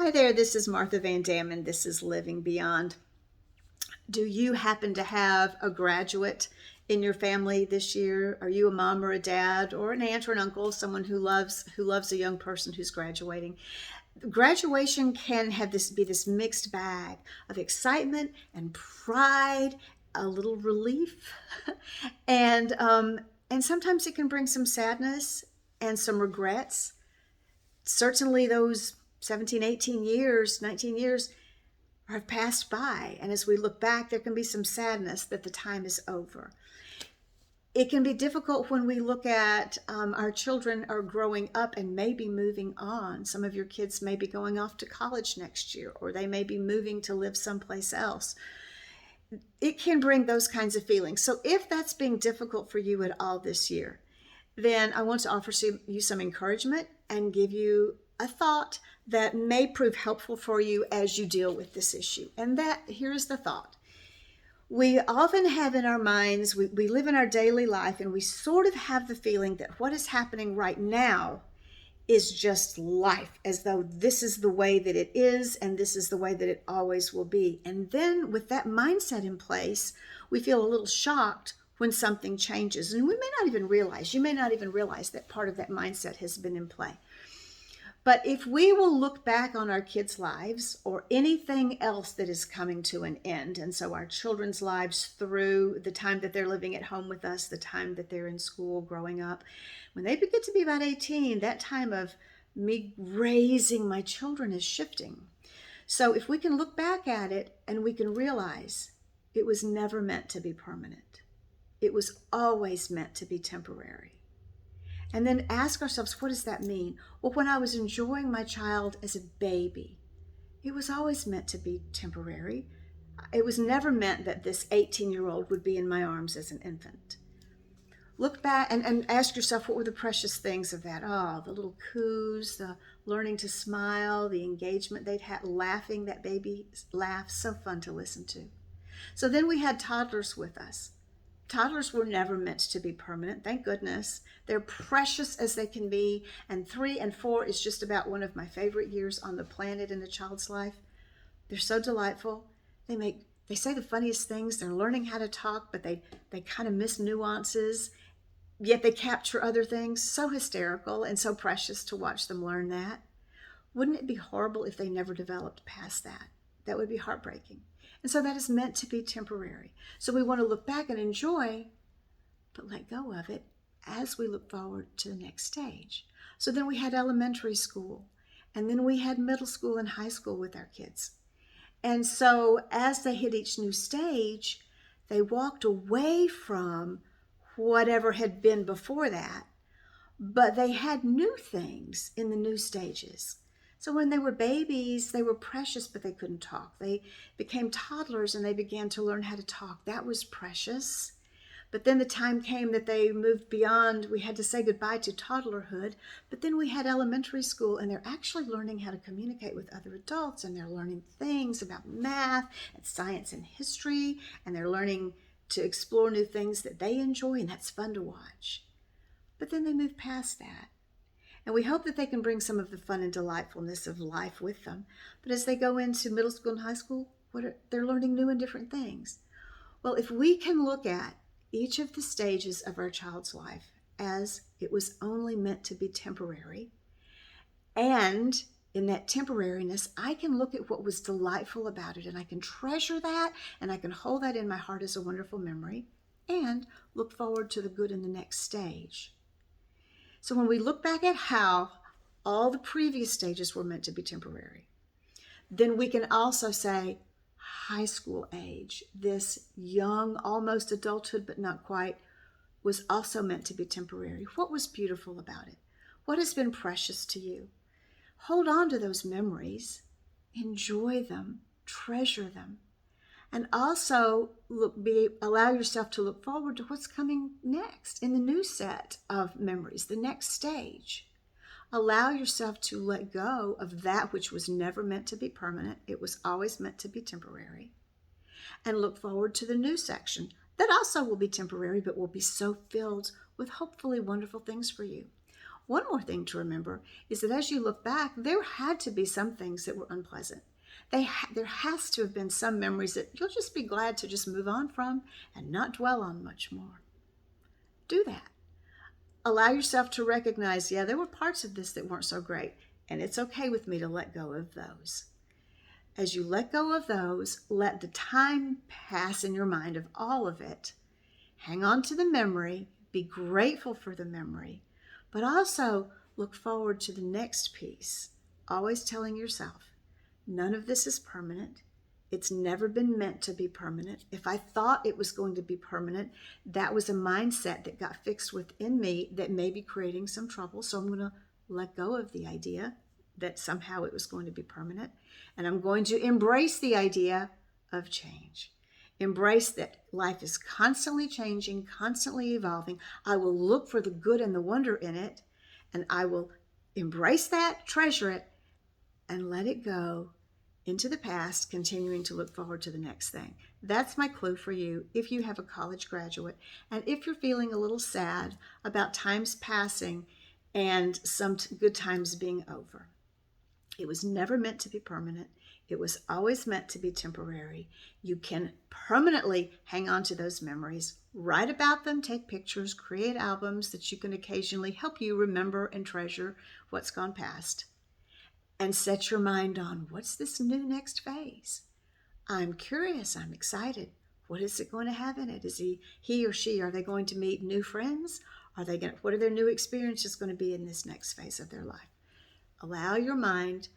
Hi there, this is Martha Van Dam, and this is Living Beyond. Do you happen to have a graduate in your family this year? Are you a mom or a dad or an aunt or an uncle, someone who loves a young person who's graduating? Graduation can have this mixed bag of excitement and pride, a little relief, and sometimes it can bring some sadness and some regrets. Certainly those 17, 18 years, 19 years have passed by. And as we look back, there can be some sadness that the time is over. It can be difficult when we look at our children are growing up and maybe moving on. Some of your kids may be going off to college next year, or they may be moving to live someplace else. It can bring those kinds of feelings. So if that's being difficult for you at all this year, then I want to offer you some encouragement and give you a thought that may prove helpful for you as you deal with this issue. And that here's the thought. We often have in our minds, we live in our daily life, and we sort of have the feeling that what is happening right now is just life, as though this is the way that it is and this is the way that it always will be. And then with that mindset in place, we feel a little shocked when something changes. And we may not even realize, you may not even realize that part of that mindset has been in play. But if we will look back on our kids' lives or anything else that is coming to an end, and so our children's lives through the time that they're living at home with us, the time that they're in school growing up, when they get to be about 18, that time of me raising my children is shifting. So if we can look back at it and we can realize it was never meant to be permanent. It was always meant to be temporary. And then ask ourselves, what does that mean? Well, when I was enjoying my child as a baby, it was always meant to be temporary. It was never meant that this 18-year-old would be in my arms as an infant. Look back and ask yourself, what were the precious things of that? Oh, the little coos, the learning to smile, the engagement they'd had, laughing, that baby laugh, so fun to listen to. So then we had toddlers with us. Toddlers were never meant to be permanent, thank goodness. They're precious as they can be, and 3 and 4 is just about one of my favorite years on the planet in a child's life. They're so delightful. They say the funniest things. They're learning how to talk, but they kind of miss nuances, yet they capture other things. So hysterical and so precious to watch them learn that. Wouldn't it be horrible if they never developed past that? That would be heartbreaking. And so that is meant to be temporary. So we want to look back and enjoy, but let go of it as we look forward to the next stage. So then we had elementary school, and then we had middle school and high school with our kids. And so as they hit each new stage, they walked away from whatever had been before that, but they had new things in the new stages. So when they were babies, they were precious, but they couldn't talk. They became toddlers and they began to learn how to talk. That was precious. But then the time came that they moved beyond, we had to say goodbye to toddlerhood. But then we had elementary school, and they're actually learning how to communicate with other adults, and they're learning things about math and science and history, and they're learning to explore new things that they enjoy, and that's fun to watch. But then they move past that. And we hope that they can bring some of the fun and delightfulness of life with them. But as they go into middle school and high school, they're learning new and different things. Well, if we can look at each of the stages of our child's life as it was only meant to be temporary, and in that temporariness, I can look at what was delightful about it, and I can treasure that, and I can hold that in my heart as a wonderful memory, and look forward to the good in the next stage. So when we look back at how all the previous stages were meant to be temporary, then we can also say high school age, this young, almost adulthood, but not quite, was also meant to be temporary. What was beautiful about it? What has been precious to you? Hold on to those memories, enjoy them, treasure them, and also allow yourself to look forward to what's coming next in the new set of memories, the next stage. Allow yourself to let go of that which was never meant to be permanent. It was always meant to be temporary. And look forward to the new section that also will be temporary, but will be so filled with hopefully wonderful things for you. One more thing to remember is that as you look back, there had to be some things that were unpleasant. There has to have been some memories that you'll just be glad to just move on from and not dwell on much more. Do that. Allow yourself to recognize, yeah, there were parts of this that weren't so great, and it's okay with me to let go of those. As you let go of those, let the time pass in your mind of all of it. Hang on to the memory, be grateful for the memory, but also look forward to the next piece. Always telling yourself, none of this is permanent. It's never been meant to be permanent. If I thought it was going to be permanent, that was a mindset that got fixed within me that may be creating some trouble. So I'm going to let go of the idea that somehow it was going to be permanent. And I'm going to embrace the idea of change. Embrace that life is constantly changing, constantly evolving. I will look for the good and the wonder in it, and I will embrace that, treasure it, and let it go into the past, continuing to look forward to the next thing. That's my clue for you if you have a college graduate, and if you're feeling a little sad about times passing and some good times being over. It was never meant to be permanent. It was always meant to be temporary. You can permanently hang on to those memories, write about them, take pictures, create albums that you can occasionally help you remember and treasure what's gone past. And set your mind on, what's this new next phase? I'm curious. I'm excited. What is it going to have in it? Is he or she, are they going to meet new friends? What are their new experiences going to be in this next phase of their life? Allow your mind,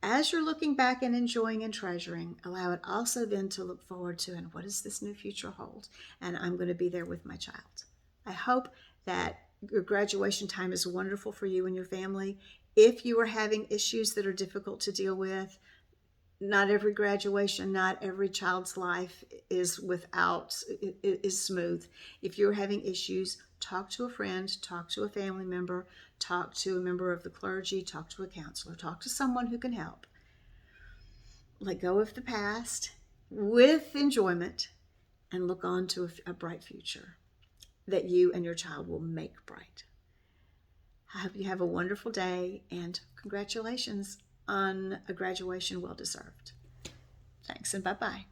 as you're looking back and enjoying and treasuring, allow it also then to look forward to, and what does this new future hold? And I'm going to be there with my child. I hope that your graduation time is wonderful for you and your family. If you are having issues that are difficult to deal with, not every graduation, not every child's life is smooth. If you're having issues, talk to a friend, talk to a family member, talk to a member of the clergy, talk to a counselor, talk to someone who can help. Let go of the past with enjoyment and look on to a bright future that you and your child will make bright. I hope you have a wonderful day, and congratulations on a graduation well deserved. Thanks, and bye-bye.